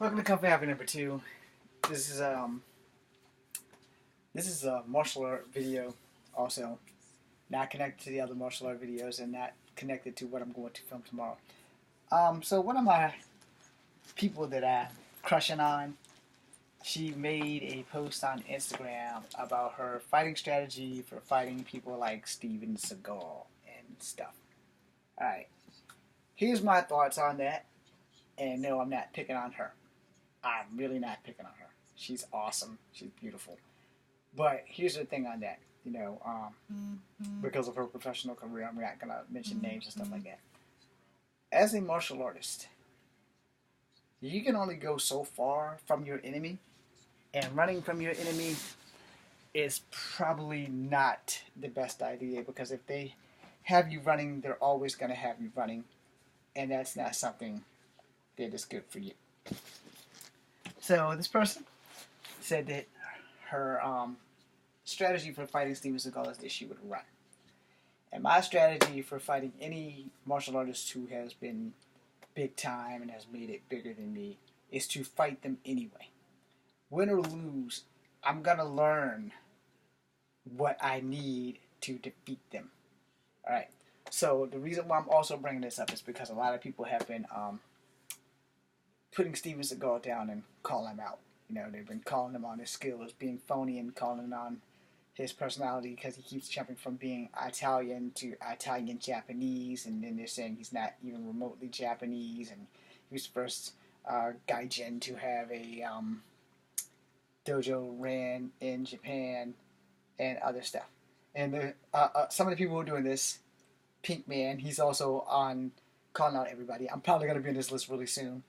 Welcome to Company Happy number 2. This is a martial art video, also not connected to the other martial art videos and not connected to what I'm going to film tomorrow. So one of my people that I'm crushing on, she made a post on Instagram about her fighting strategy for fighting people like Steven Seagal and stuff. Alright, here's my thoughts on that, and no, I'm not picking on her. I'm really not picking on her. She's awesome. She's beautiful. But here's the thing on that. Because of her professional career, I'm not going to mention names and stuff like that. As a martial artist, you can only go so far from your enemy. And running from your enemy is probably not the best idea. Because if they have you running, they're always going to have you running. And that's not something that is good for you. So this person said that her strategy for fighting Steven Seagal is that she would run. And my strategy for fighting any martial artist who has been big time and has made it bigger than me is to fight them anyway. Win or lose, I'm going to learn what I need to defeat them. Alright, so the reason why I'm also bringing this up is because a lot of people have been putting Steven Seagal down and calling him out. You know, they've been calling him on his skills, being phony, and calling him on his personality because he keeps jumping from being Italian to Italian Japanese, and then they're saying he's not even remotely Japanese, and he was the first gaijin to have a dojo ran in Japan and other stuff. And some of the people who are doing this, Pink Man, he's also on calling out everybody. I'm probably going to be on this list really soon.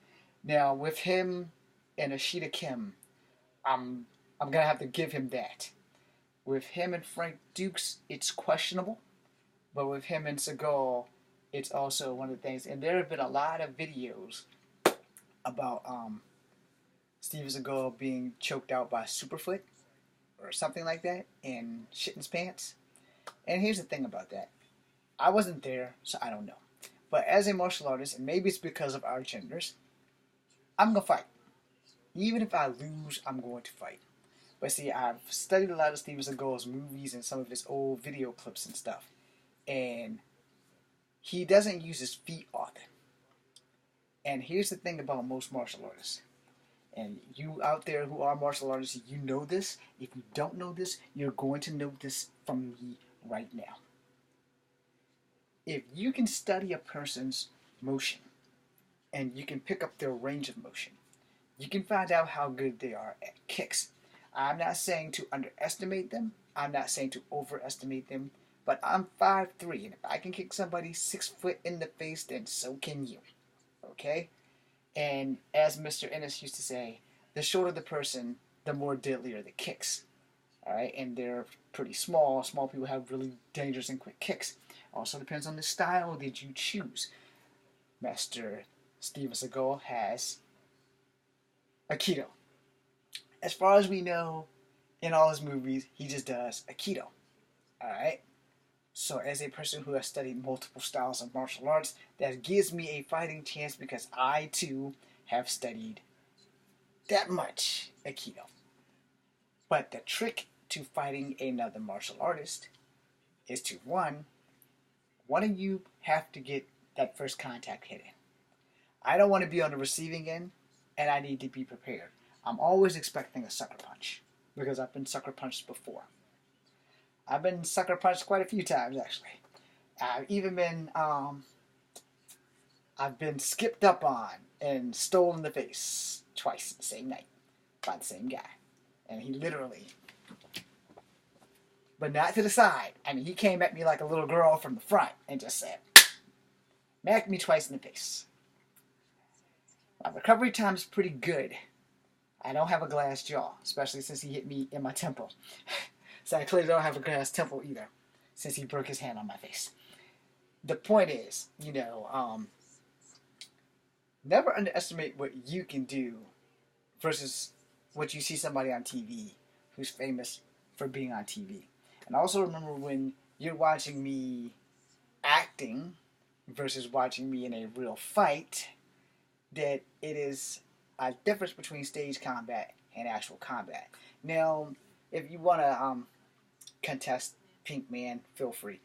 Now, with him and Ashita Kim, I'm going to have to give him that. With him and Frank Dukes, it's questionable. But with him and Seagal, it's also one of the things. And there have been a lot of videos about Steven Seagal being choked out by Superfoot or something like that and shit in his pants. And here's the thing about that. I wasn't there, so I don't know. But as a martial artist, and maybe it's because of our genders, I'm going to fight. Even if I lose, I'm going to fight. But see, I've studied a lot of Steven Seagal's movies and some of his old video clips and stuff. And he doesn't use his feet often. And here's the thing about most martial artists. And you out there who are martial artists, you know this. If you don't know this, you're going to know this from me right now. If you can study a person's motion, and you can pick up their range of motion, you can find out how good they are at kicks. I'm not saying to underestimate them. I'm not saying to overestimate them. But I'm 5'3", and if I can kick somebody 6 foot in the face, then so can you. Okay? And as Mr. Ennis used to say, the shorter the person, the more deadlier the kicks. Alright? And they're pretty small. Small people have really dangerous and quick kicks. Also depends on the style that you choose. Master Steven Seagal has Aikido. As far as we know, in all his movies, he just does Aikido. Alright? So as a person who has studied multiple styles of martial arts, that gives me a fighting chance because I too have studied that much Aikido. But the trick to fighting another martial artist is to, one of you have to get that first contact hit in. I don't want to be on the receiving end, and I need to be prepared. I'm always expecting a sucker punch, because I've been sucker punched before. I've been sucker punched quite a few times, actually. I've even been, I've been skipped up on and stolen in the face twice the same night by the same guy. And he literally, but not to the side. I mean, he came at me like a little girl from the front and just said, smacked me twice in the face. My recovery time is pretty good. I don't have a glass jaw, especially since he hit me in my temple. So I clearly don't have a glass temple either, since he broke his hand on my face. The point is, never underestimate what you can do versus what you see somebody on TV who's famous for being on TV. And also remember, when you're watching me acting versus watching me in a real fight, that it is a difference between stage combat and actual combat. Now, if you want to contest Pink Man, feel free.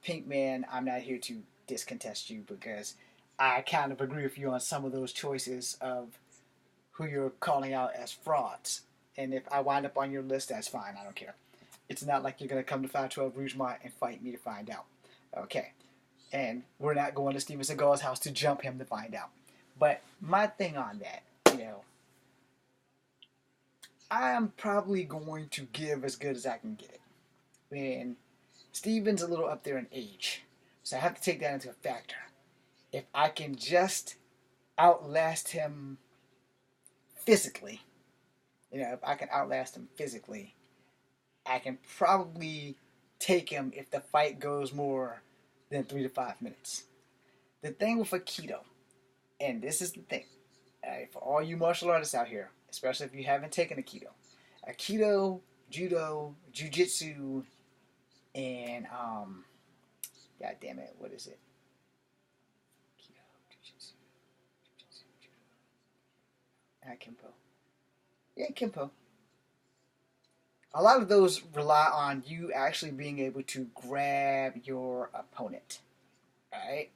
Pink Man, I'm not here to discontest you because I kind of agree with you on some of those choices of who you're calling out as frauds. And if I wind up on your list, that's fine. I don't care. It's not like you're going to come to 512 Rougemont and fight me to find out. Okay. And we're not going to Steven Seagal's house to jump him to find out. But my thing on that, I am probably going to give as good as I can get it. And Steven's a little up there in age. So I have to take that into a factor. If I can just outlast him physically, if I can outlast him physically, I can probably take him if the fight goes more than 3 to 5 minutes. The thing with Aikido, and this is the thing, for all you martial artists out here, especially if you haven't taken Aikido, Judo, Jiu-Jitsu, and God damn it, what is it? Aikido, Jiu-Jitsu, Judo, Kempo. Yeah, Kempo. A lot of those rely on you actually being able to grab your opponent, right?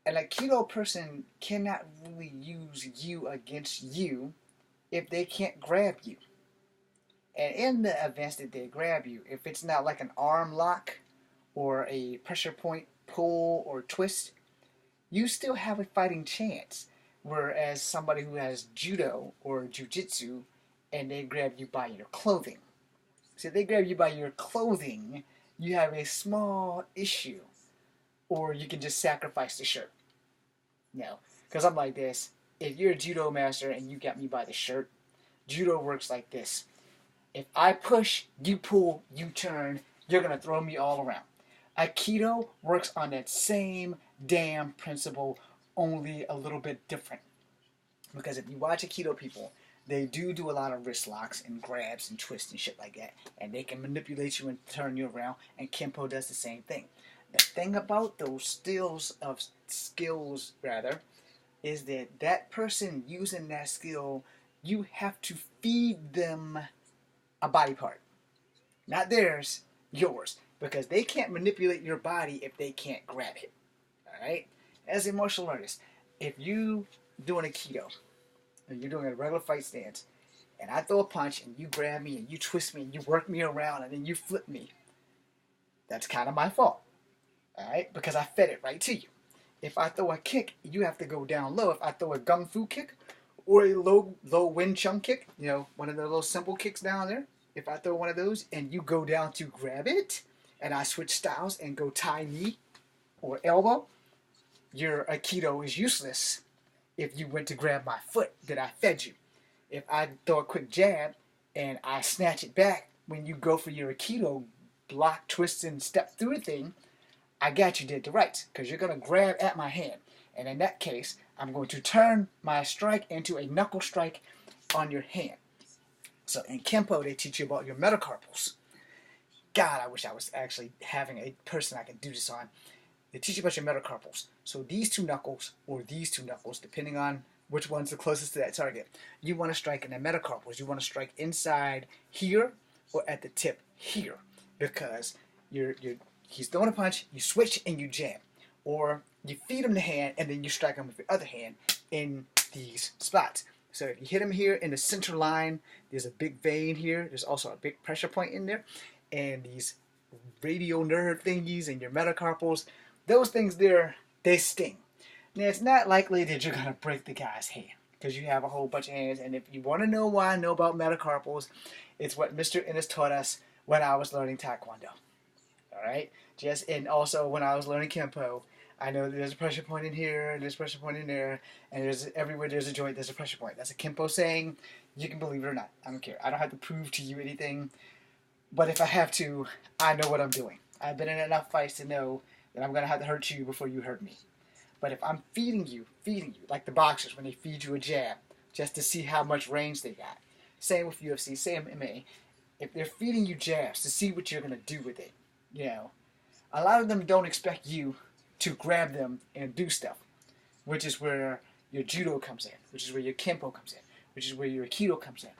An Aikido person cannot really use you against you if they can't grab you. And in the events that they grab you, if it's not like an arm lock or a pressure point pull or twist, you still have a fighting chance. Whereas somebody who has judo or jiu-jitsu and they grab you by your clothing. So if they grab you by your clothing, you have a small issue. Or you can just sacrifice the shirt. No, because I'm like this. If you're a judo master and you got me by the shirt, judo works like this. If I push, you pull, you turn, you're going to throw me all around. Aikido works on that same damn principle, only a little bit different. Because if you watch Aikido people, they do a lot of wrist locks and grabs and twists and shit like that. And they can manipulate you and turn you around. And Kempo does the same thing. The thing about those skills, is that person using that skill, you have to feed them a body part. Not theirs, yours. Because they can't manipulate your body if they can't grab it. Alright? As a martial artist, if you doing Aikido, and you're doing a regular fight stance, and I throw a punch, and you grab me, and you twist me, and you work me around, and then you flip me, that's kind of my fault. Alright? Because I fed it right to you. If I throw a kick, you have to go down low. If I throw a gung fu kick, or a low Wing Chun kick, one of the little simple kicks down there, if I throw one of those, and you go down to grab it, and I switch styles and go tie knee, or elbow, your Aikido is useless if you went to grab my foot that I fed you. If I throw a quick jab and I snatch it back when you go for your Aikido block, twist, and step through thing, I got you dead to rights because you're going to grab at my hand. And in that case, I'm going to turn my strike into a knuckle strike on your hand. So in Kempo, they teach you about your metacarpals. God, I wish I was actually having a person I can do this on. They teach you about your metacarpals. So these two knuckles, or these two knuckles, depending on which one's the closest to that target, you want to strike in the metacarpals. You want to strike inside here or at the tip here. Because he's throwing a punch, you switch and you jab. Or you feed him the hand and then you strike him with your other hand in these spots. So if you hit him here in the center line, there's a big vein here. There's also a big pressure point in there. And these radial nerve thingies and your metacarpals, those things there, they sting. Now, it's not likely that you're going to break the guy's hand because you have a whole bunch of hands. And if you want to know why I know about metacarpals, it's what Mr. Ennis taught us when I was learning Taekwondo. Alright? And also when I was learning Kempo, I know that there's a pressure point in here, and there's a pressure point in there, and everywhere there's a joint, there's a pressure point. That's a Kempo saying. You can believe it or not. I don't care. I don't have to prove to you anything. But if I have to, I know what I'm doing. I've been in enough fights to know that I'm going to have to hurt you before you hurt me. But if I'm feeding you, like the boxers when they feed you a jab, just to see how much range they got. Same with UFC, same MMA. If they're feeding you jabs to see what you're going to do with it, a lot of them don't expect you to grab them and do stuff. Which is where your judo comes in, which is where your kempo comes in, which is where your aikido comes in.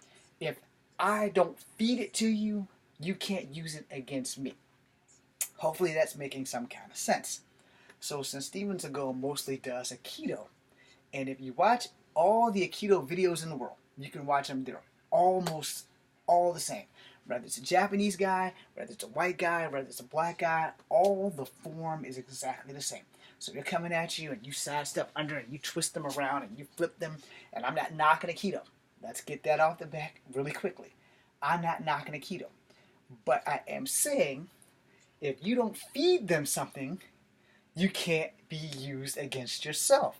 If I don't feed it to you, you can't use it against me. Hopefully that's making some kind of sense. So since Steven Seagal mostly does aikido, and if you watch all the aikido videos in the world, you can watch them, they're almost all the same. Whether it's a Japanese guy, whether it's a white guy, whether it's a black guy, all the form is exactly the same. So they're coming at you and you sidestep under and you twist them around and you flip them, and I'm not knocking aikido. Let's get that off the back really quickly. I'm not knocking aikido. But I am saying, if you don't feed them something, you can't be used against yourself.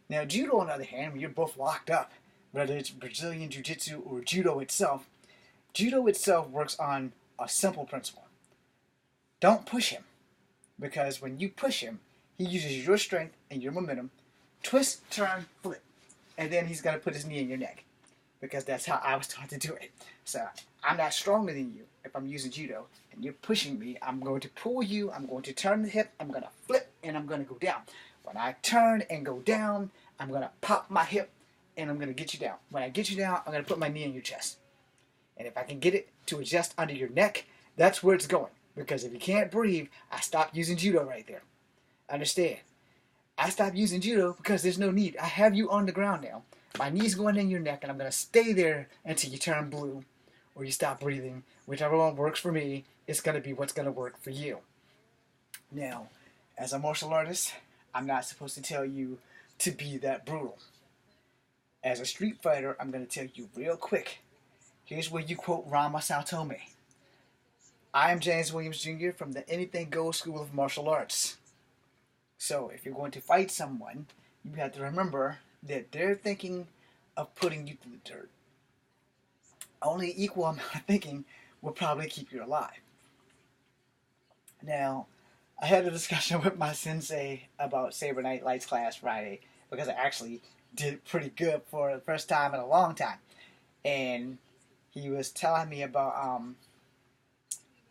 Now, judo, on the other hand, when you're both locked up, whether it's Brazilian Jiu-Jitsu or judo itself works on a simple principle. Don't push him, because when you push him, he uses your strength and your momentum, twist, turn, flip, and then he's going to put his knee in your neck, because that's how I was taught to do it. So I'm not stronger than you if I'm using judo, and you're pushing me. I'm going to pull you, I'm going to turn the hip, I'm going to flip, and I'm going to go down. When I turn and go down, I'm going to pop my hip, and I'm going to get you down. When I get you down, I'm going to put my knee in your chest. And if I can get it to adjust under your neck, that's where it's going. Because if you can't breathe, I stop using judo right there. Understand? I stop using judo because there's no need. I have you on the ground now. My knee's going in your neck, and I'm going to stay there until you turn blue or you stop breathing. Whichever one works for me, it's going to be what's going to work for you. Now, as a martial artist, I'm not supposed to tell you to be that brutal. As a street fighter, I'm going to tell you real quick. Here's where you quote Rama Saotome. I am James Williams Jr. from the Anything Goes School of Martial Arts. So if you're going to fight someone, you have to remember that they're thinking of putting you through the dirt. Only equal amount of thinking will probably keep you alive. Now, I had a discussion with my sensei about Saber Night Lights class Friday, because I actually did pretty good for the first time in a long time. And he was telling me about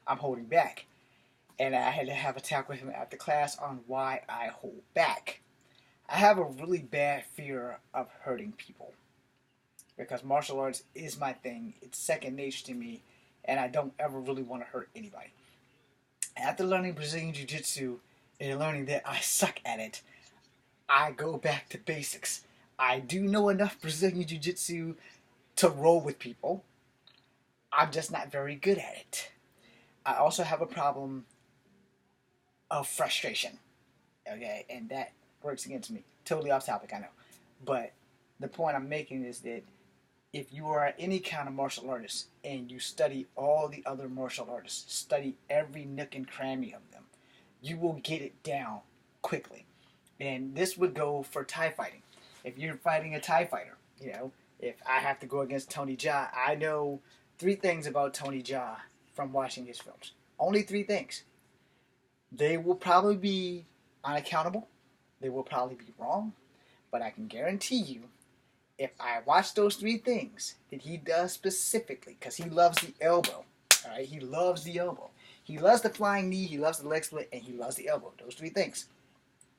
I'm holding back. And I had to have a talk with him after class on why I hold back. I have a really bad fear of hurting people, because martial arts is my thing. It's second nature to me, and I don't ever really want to hurt anybody. After learning Brazilian Jiu-Jitsu and learning that I suck at it, I go back to basics. I do know enough Brazilian Jiu-Jitsu to roll with people. I'm just not very good at it. I also have a problem of frustration. Okay, and that works against me. Totally off topic, I know. But the point I'm making is that if you are any kind of martial artist and you study all the other martial artists, study every nook and cranny of them, you will get it down quickly. And this would go for Thai fighting. If you're fighting a Thai fighter, if I have to go against Tony Jaa, I know 3 things about Tony Jaa from watching his films. Only 3 things. They will probably be unaccountable. They will probably be wrong. But I can guarantee you, if I watch those 3 things that he does specifically, because he loves the elbow, all right? He loves the elbow. He loves the flying knee, he loves the leg split, and he loves the elbow. Those 3 things.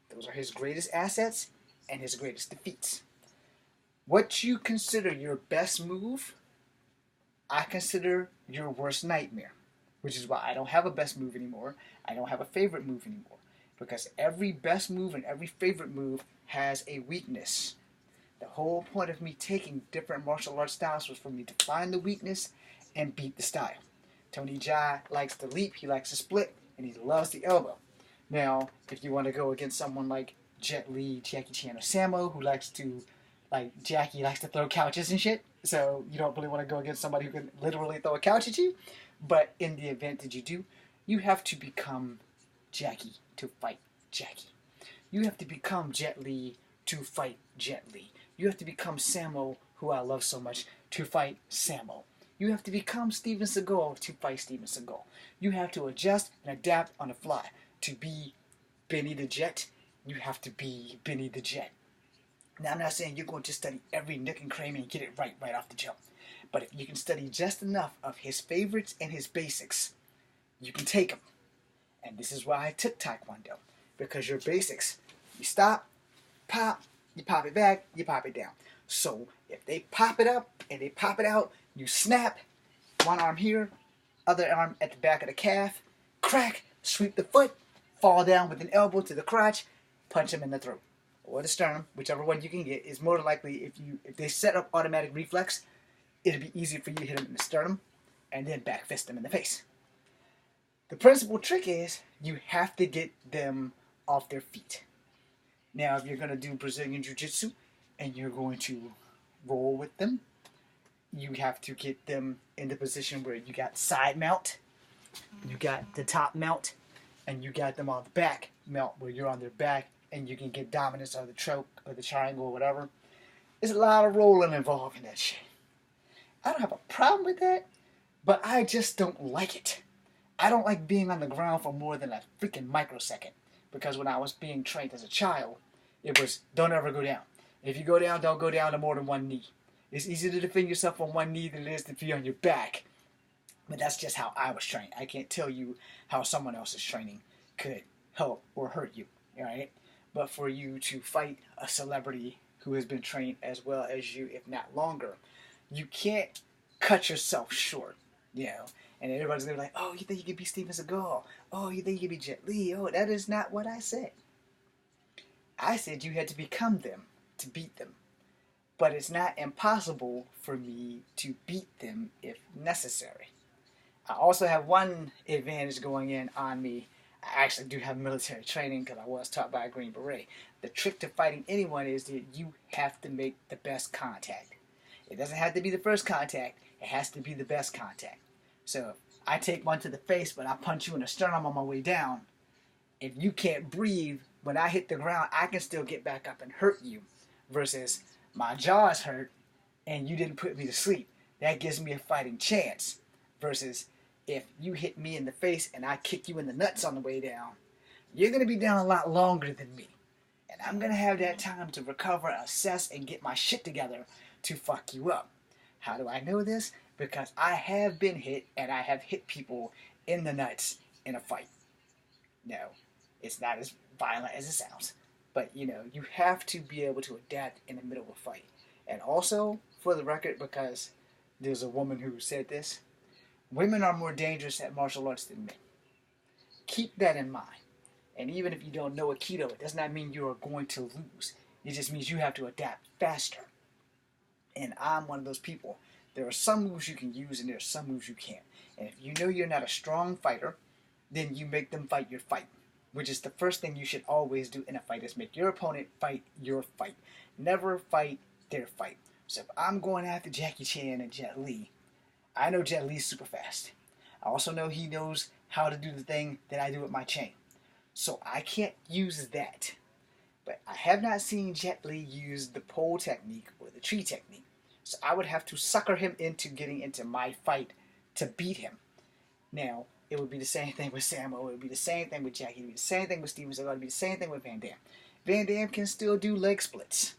Those are his greatest assets and his greatest defeats. What you consider your best move, I consider your worst nightmare. Which is why I don't have a best move anymore. I don't have a favorite move anymore. Because every best move and every favorite move has a weakness. The whole point of me taking different martial arts styles was for me to find the weakness and beat the style. Tony Jaa likes to leap, he likes to split, and he loves the elbow. Now, if you want to go against someone like Jet Li, Jackie Chan, or Sammo, who likes to, Jackie likes to throw couches and shit, so you don't really want to go against somebody who can literally throw a couch at you. But in the event that you do, you have to become Jackie to fight Jackie. You have to become Jet Li to fight Jet Li. You have to become Sammo, who I love so much, to fight Sammo. You have to become Steven Seagal to fight Steven Seagal. You have to adjust and adapt on the fly. To be Benny the Jet, you have to be Benny the Jet. Now, I'm not saying you're going to study every nook and cranny and get it right off the jump. But if you can study just enough of his favorites and his basics, you can take them. And this is why I took Taekwondo. Because your basics, you stop, pop, you pop it back, you pop it down. So if they pop it up and they pop it out, you snap, one arm here, other arm at the back of the calf, crack, sweep the foot, fall down with an elbow to the crotch, punch him in the throat or the sternum, whichever one you can get. Is more likely if they set up automatic reflex, it'll be easier for you to hit him in the sternum and then back fist him in the face. The principal trick is you have to get them off their feet. Now, if you're going to do Brazilian Jiu-Jitsu and you're going to roll with them, you have to get them in the position where you got side mount, you got the top mount, and you got them on the back mount where you're on their back and you can get dominance of the choke or the triangle or whatever. There's a lot of rolling involved in that shit. I don't have a problem with that, but I just don't like it. I don't like being on the ground for more than a freaking microsecond. Because when I was being trained as a child, it was don't ever go down. If you go down, don't go down to more than one knee. It's easier to defend yourself on one knee than it is to be on your back. But that's just how I was trained. I can't tell you how someone else's training could help or hurt you. Alright? But for you to fight a celebrity who has been trained as well as you, if not longer, you can't cut yourself short. You know? And everybody's going to be like, oh, you think you could be Steven Seagal? Oh, you think you could be Jet Li? Oh, that is not what I said. I said you had to become them to beat them. But it's not impossible for me to beat them if necessary. I also have one advantage going in on me. I actually do have military training because I was taught by a Green Beret. The trick to fighting anyone is that you have to make the best contact. It doesn't have to be the first contact. It has to be the best contact. So if I take one to the face, but I punch you in the sternum on my way down, if you can't breathe, when I hit the ground, I can still get back up and hurt you. Versus my jaw's hurt and you didn't put me to sleep. That gives me a fighting chance. Versus if you hit me in the face and I kick you in the nuts on the way down, you're going to be down a lot longer than me. And I'm going to have that time to recover, assess, and get my shit together to fuck you up. How do I know this? Because I have been hit, and I have hit people in the nuts in a fight. No, it's not as violent as it sounds. But, you know, you have to be able to adapt in the middle of a fight. And also, for the record, because there's a woman who said this, women are more dangerous at martial arts than men. Keep that in mind. And even if you don't know Aikido, it does not mean you are going to lose. It just means you have to adapt faster. And I'm one of those people. There are some moves you can use and there are some moves you can't. And if you know you're not a strong fighter, then you make them fight your fight. Which is the first thing you should always do in a fight, is make your opponent fight your fight. Never fight their fight. So if I'm going after Jackie Chan and Jet Li, I know Jet Li's super fast. I also know he knows how to do the thing that I do with my chain. So I can't use that. But I have not seen Jet Li use the pole technique or the tree technique. So I would have to sucker him into getting into my fight to beat him. Now, it would be the same thing with Sammo. It would be the same thing with Jackie. It would be the same thing with Steven Seagal. It would be the same thing with Van Damme. Van Damme can still do leg splits.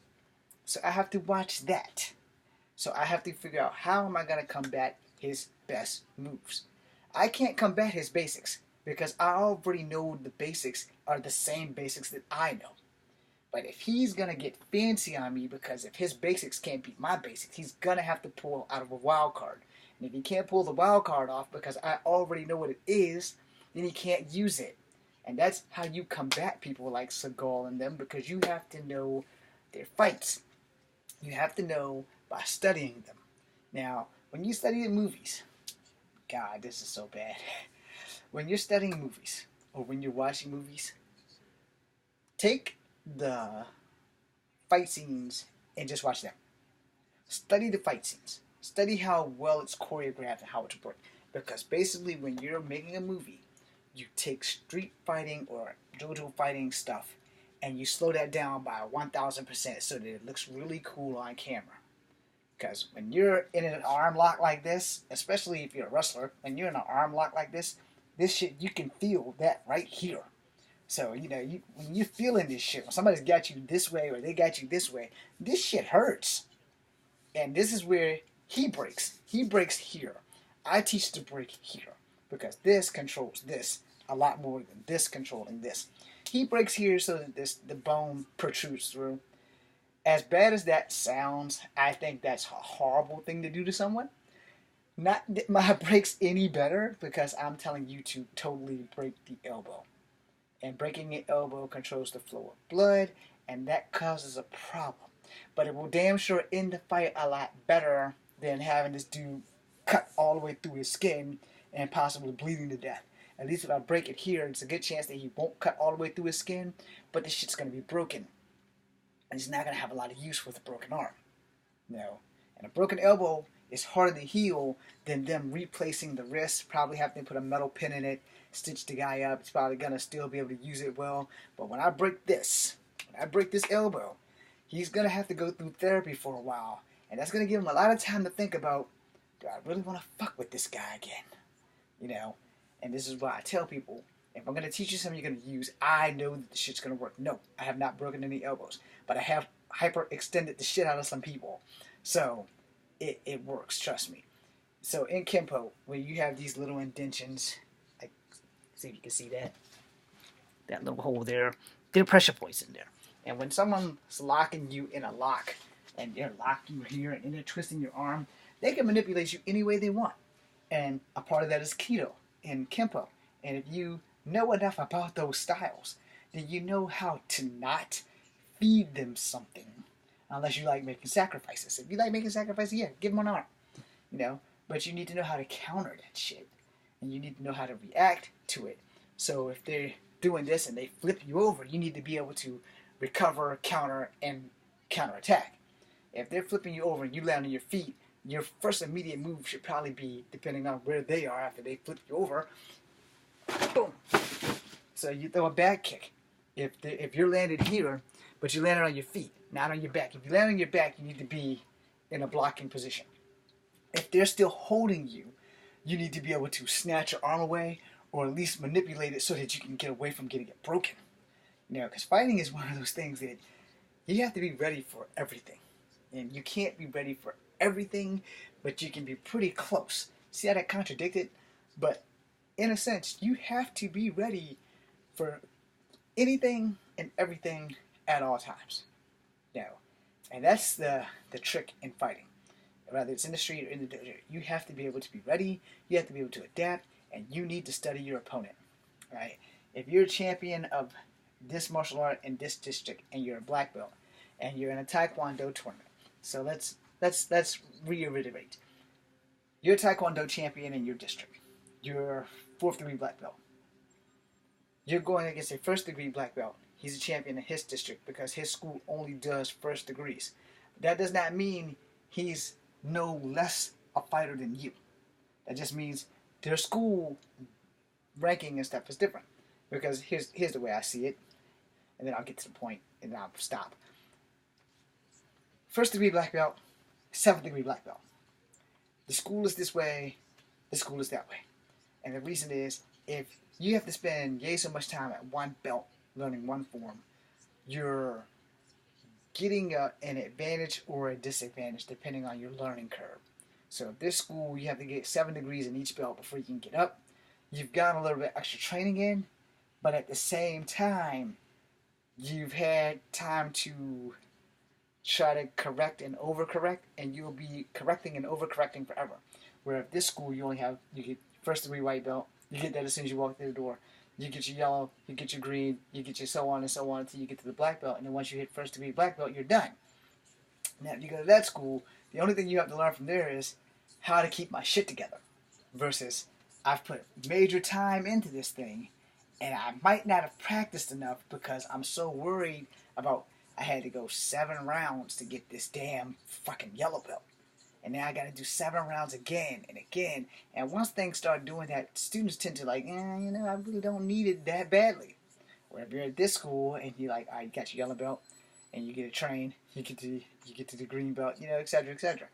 So I have to watch that. So I have to figure out how am I going to combat his best moves. I can't combat his basics because I already know the basics are the same basics that I know. But if he's going to get fancy on me because if his basics can't beat my basics, he's going to have to pull out of a wild card. And if he can't pull the wild card off because I already know what it is, then he can't use it. And that's how you combat people like Seagal and them, because you have to know their fights. You have to know by studying them. Now, when you study the movies, God, this is so bad. When you're studying movies or when you're watching movies, take the fight scenes and just watch them. Study the fight scenes. Study how well it's choreographed and how it's worked. Because basically when you're making a movie, you take street fighting or JoJo fighting stuff and you slow that down by 1,000% so that it looks really cool on camera. Because when you're in an arm lock like this, especially if you're a wrestler, when you're in an arm lock like this shit, you can feel that right here. So, you know, when you're feeling this shit, when somebody's got you this way or they got you this way, this shit hurts. And this is where he breaks. He breaks here. I teach to break here because this controls this a lot more than this controlling this. He breaks here so that the bone protrudes through. As bad as that sounds, I think that's a horrible thing to do to someone. Not that my breaks any better because I'm telling you to totally break the elbow. And breaking the elbow controls the flow of blood, and that causes a problem. But it will damn sure end the fight a lot better than having this dude cut all the way through his skin and possibly bleeding to death. At least if I break it here, it's a good chance that he won't cut all the way through his skin, but the shit's going to be broken. And he's not going to have a lot of use with a broken arm. You know, and a broken elbow is harder to heal than them replacing the wrist, probably having to put a metal pin in it, stitch the guy up. He's probably going to still be able to use it well. But when I break this elbow, he's going to have to go through therapy for a while. And that's going to give him a lot of time to think about, do I really want to fuck with this guy again? You know, and this is why I tell people, if I'm going to teach you something you're going to use, I know that the shit's going to work. No, I have not broken any elbows, but I have hyperextended the shit out of some people. So it works, trust me. So in Kempo, where you have these little indentions, like, see if you can see that little hole there, there are pressure points in there. And when someone's locking you in a lock, and they're locking you here, and they're twisting your arm, they can manipulate you any way they want. And a part of that is Keto and Kempo. And if you know enough about those styles, then you know how to not feed them something. Unless you like making sacrifices. If you like making sacrifices, yeah, give them an arm. You know, but you need to know how to counter that shit. And you need to know how to react to it. So if they're doing this and they flip you over, you need to be able to recover, counter, and counterattack. If they're flipping you over and you land on your feet, your first immediate move should probably be, depending on where they are after they flip you over, boom. So you throw a back kick. If you're landed here, but you landed on your feet, not on your back. If you land on your back, you need to be in a blocking position. If they're still holding you, you need to be able to snatch your arm away or at least manipulate it so that you can get away from getting it broken. You know, because fighting is one of those things that you have to be ready for everything. And you can't be ready for everything, but you can be pretty close. See how that contradicted? But in a sense, you have to be ready for anything and everything at all times. You know, and that's the trick in fighting. Whether it's in the street or in the dojo, you have to be able to be ready, you have to be able to adapt, and you need to study your opponent. Right? If you're a champion of this martial art in this district and you're a black belt and you're in a taekwondo tournament. So let's reiterate. You're a taekwondo champion in your district. You're 4th degree black belt. You're going against a 1st degree black belt. He's a champion in his district because his school only does 1st degrees. That does not mean he's no less a fighter than you. That just means their school ranking and stuff is different. Because here's the way I see it, and then I'll get to the point and then I'll stop. 1st degree black belt, 7th degree black belt. The school is this way, the school is that way. And the reason is, if you have to spend yay so much time at one belt learning one form, you're getting an advantage or a disadvantage depending on your learning curve. So if this school, you have to get 7 degrees in each belt before you can get up. You've got a little bit extra training in, but at the same time, you've had time to try to correct and overcorrect, and you'll be correcting and overcorrecting forever. Where if this school, you get 1st degree white belt, you get that as soon as you walk through the door. You get your yellow, you get your green, you get your so on and so on until you get to the black belt, and then once you hit 1st degree black belt, you're done. Now, if you go to that school, the only thing you have to learn from there is how to keep my shit together. Versus, I've put major time into this thing, and I might not have practiced enough because I'm so worried about I had to go 7 rounds to get this damn fucking yellow belt. And now I got to do 7 rounds again and again. And once things start doing that, students tend to like, I really don't need it that badly. Where if you're at this school and you're like, all right, you got your yellow belt, and you get to train, you get to the green belt, etc., etc.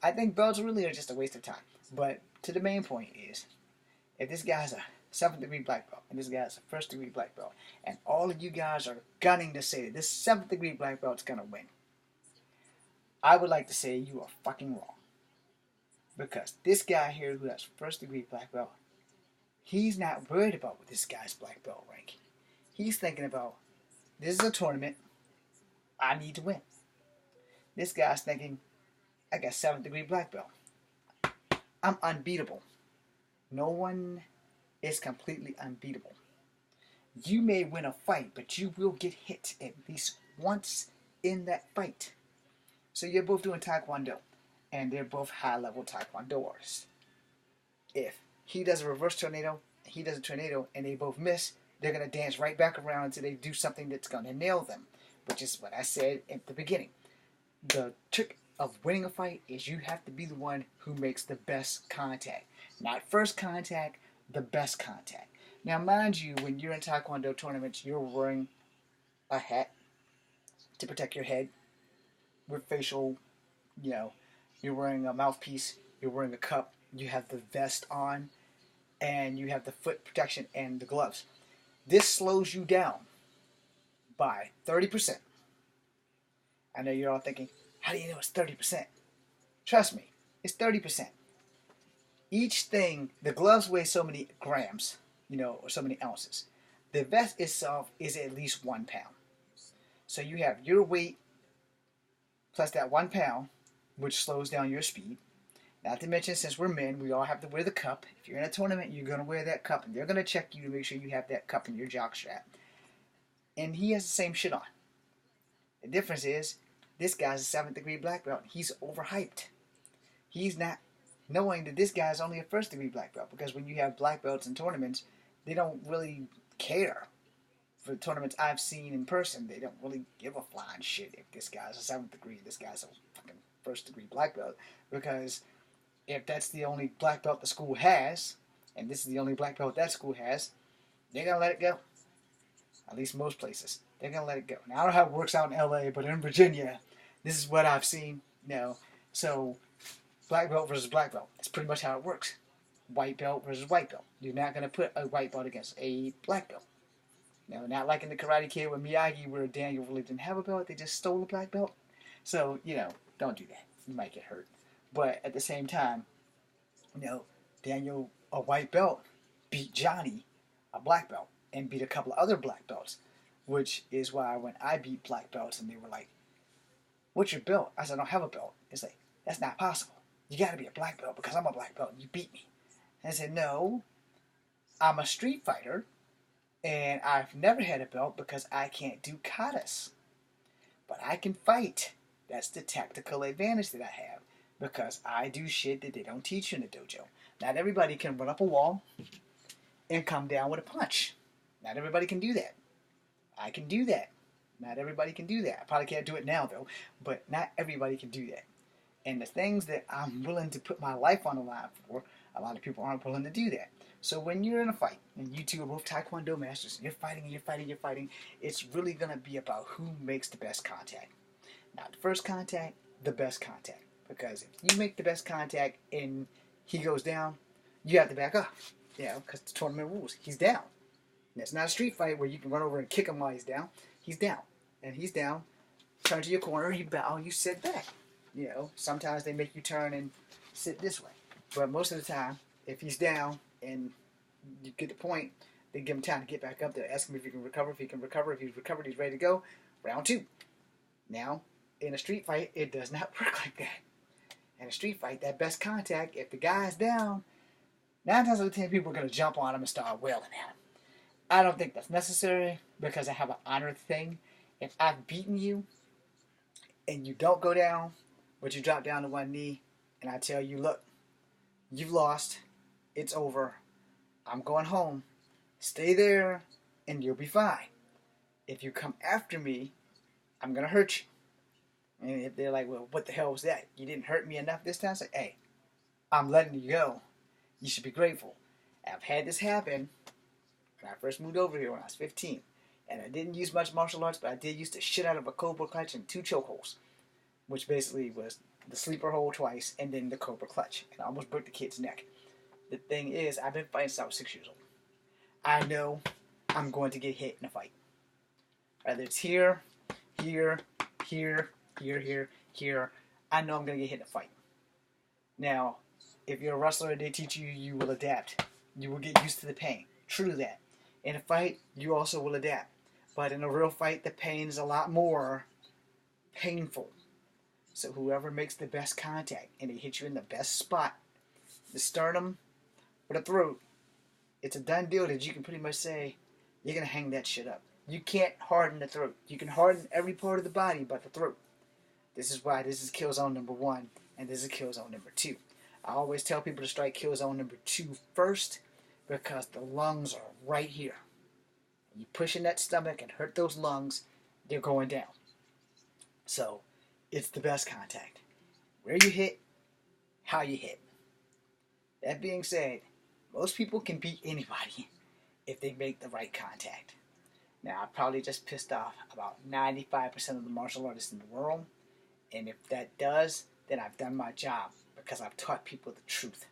I think belts really are just a waste of time. But to the main point is, if this guy's a 7th degree black belt, and this guy's a 1st degree black belt, and all of you guys are gunning to say that this 7th degree black belt's gonna win, I would like to say you are fucking wrong. Because this guy here who has 1st degree black belt, he's not worried about what this guy's black belt rank. He's thinking about, this is a tournament, I need to win. This guy's thinking, I got 7th degree black belt. I'm unbeatable. No one is completely unbeatable. You may win a fight, but you will get hit at least once in that fight. So you're both doing Taekwondo, and they're both high-level Taekwondo artists. If he does a reverse tornado, he does a tornado, and they both miss, they're going to dance right back around until they do something that's going to nail them, which is what I said at the beginning. The trick of winning a fight is you have to be the one who makes the best contact. Not first contact, the best contact. Now, mind you, when you're in Taekwondo tournaments, you're wearing a hat to protect your head with facial, you're wearing a mouthpiece, you're wearing a cup, you have the vest on, and you have the foot protection and the gloves. This slows you down by 30%. I know you're all thinking, how do you know it's 30%? Trust me, it's 30%. Each thing, the gloves weigh so many grams, or so many ounces. The vest itself is at least 1 pound. So you have your weight plus that 1 pound, which slows down your speed. Not to mention, since we're men, we all have to wear the cup. If you're in a tournament, you're going to wear that cup, and they're going to check you to make sure you have that cup in your jock strap. And he has the same shit on. The difference is, this guy's a 7th degree black belt. He's overhyped. He's not knowing that this guy's only a 1st degree black belt, because when you have black belts in tournaments, they don't really care. For the tournaments I've seen in person, they don't really give a flying shit if this guy's a 7th degree, this guy's a fucking 1st degree black belt, because if that's the only black belt the school has, and this is the only black belt that school has, they're going to let it go. At least most places. They're going to let it go. Now, I don't know how it works out in LA, but in Virginia, this is what I've seen. So black belt versus black belt. That's pretty much how it works. White belt versus white belt. You're not going to put a white belt against a black belt. Not like in the Karate Kid with Miyagi, where Daniel really didn't have a belt. They just stole a black belt. So, don't do that. You might get hurt. But at the same time, Daniel, a white belt, beat Johnny, a black belt, and beat a couple of other black belts, which is why when I beat black belts and they were like, what's your belt? I said, I don't have a belt. It's like, that's not possible. You got to be a black belt because I'm a black belt and you beat me. And I said, no, I'm a street fighter and I've never had a belt because I can't do katas. But I can fight. That's the tactical advantage that I have, because I do shit that they don't teach you in the dojo. Not everybody can run up a wall and come down with a punch. Not everybody can do that. I can do that. Not everybody can do that. I probably can't do it now, though, but not everybody can do that. And the things that I'm willing to put my life on the line for, a lot of people aren't willing to do that. So when you're in a fight, and you two are both Taekwondo masters, and you're fighting, it's really going to be about who makes the best contact. Not the first contact, the best contact. Because if you make the best contact and he goes down, you have to back up. Because the tournament rules. He's down. And it's not a street fight where you can run over and kick him while he's down. He's down. And he's down. Turn to your corner, you bow, you sit back. Sometimes they make you turn and sit this way. But most of the time, if he's down and you get the point, they give him time to get back up there. Ask him if he can recover. If he can recover, if he's recovered, he's ready to go. Round 2. Now, in a street fight, it does not work like that. In a street fight, that best contact, if the guy's down, 9 times out of 10 people are going to jump on him and start wailing at him. I don't think that's necessary, because I have an honor thing. If I've beaten you and you don't go down, but you drop down to one knee, and I tell you, look, you've lost, it's over, I'm going home, stay there, and you'll be fine. If you come after me, I'm going to hurt you. And if they're like, well, what the hell was that? You didn't hurt me enough this time? Say, hey, I'm letting you go. You should be grateful. I've had this happen when I first moved over here when I was 15. And I didn't use much martial arts, but I did use the shit out of a cobra clutch and 2 chokeholds, which basically was the sleeper hold twice and then the cobra clutch. And I almost broke the kid's neck. The thing is, I've been fighting since I was 6 years old. I know I'm going to get hit in a fight. Whether it's here, here, here, here, I know I'm going to get hit in a fight. Now, if you're a wrestler and they teach you, you will adapt. You will get used to the pain. True that. In a fight, you also will adapt. But in a real fight, the pain is a lot more painful. So whoever makes the best contact and they hit you in the best spot, the sternum or the throat, it's a done deal that you can pretty much say you're going to hang that shit up. You can't harden the throat. You can harden every part of the body but the throat. This is why this is kill zone number 1 and this is kill zone number 2. I always tell people to strike kill zone number 2 first because the lungs are right here. You push in that stomach and hurt those lungs, they're going down. So it's the best contact. Where you hit, how you hit. That being said, most people can beat anybody if they make the right contact. Now, I probably just pissed off about 95% of the martial artists in the world. And if that does, then I've done my job because I've taught people the truth.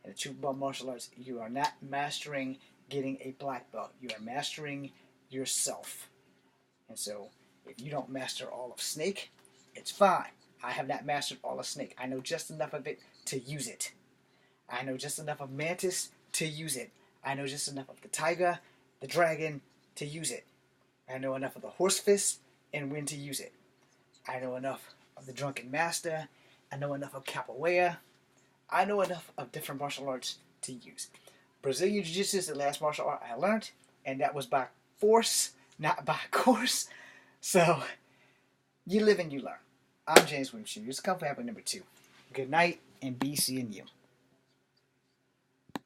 And the truth about martial arts, you are not mastering getting a black belt. You are mastering yourself. And so, if you don't master all of Snake, it's fine. I have not mastered all of Snake. I know just enough of it to use it. I know just enough of Mantis to use it. I know just enough of the Tiger, the Dragon, to use it. I know enough of the Horse Fist and when to use it. I know enough of the Drunken Master. I know enough of Capoeira. I know enough of different martial arts to use. Brazilian Jiu-Jitsu is the last martial art I learned, and that was by force, not by course. So, you live and you learn. I'm James Williams. This is Kung Fu Habit number 2. Good night, and be seeing you.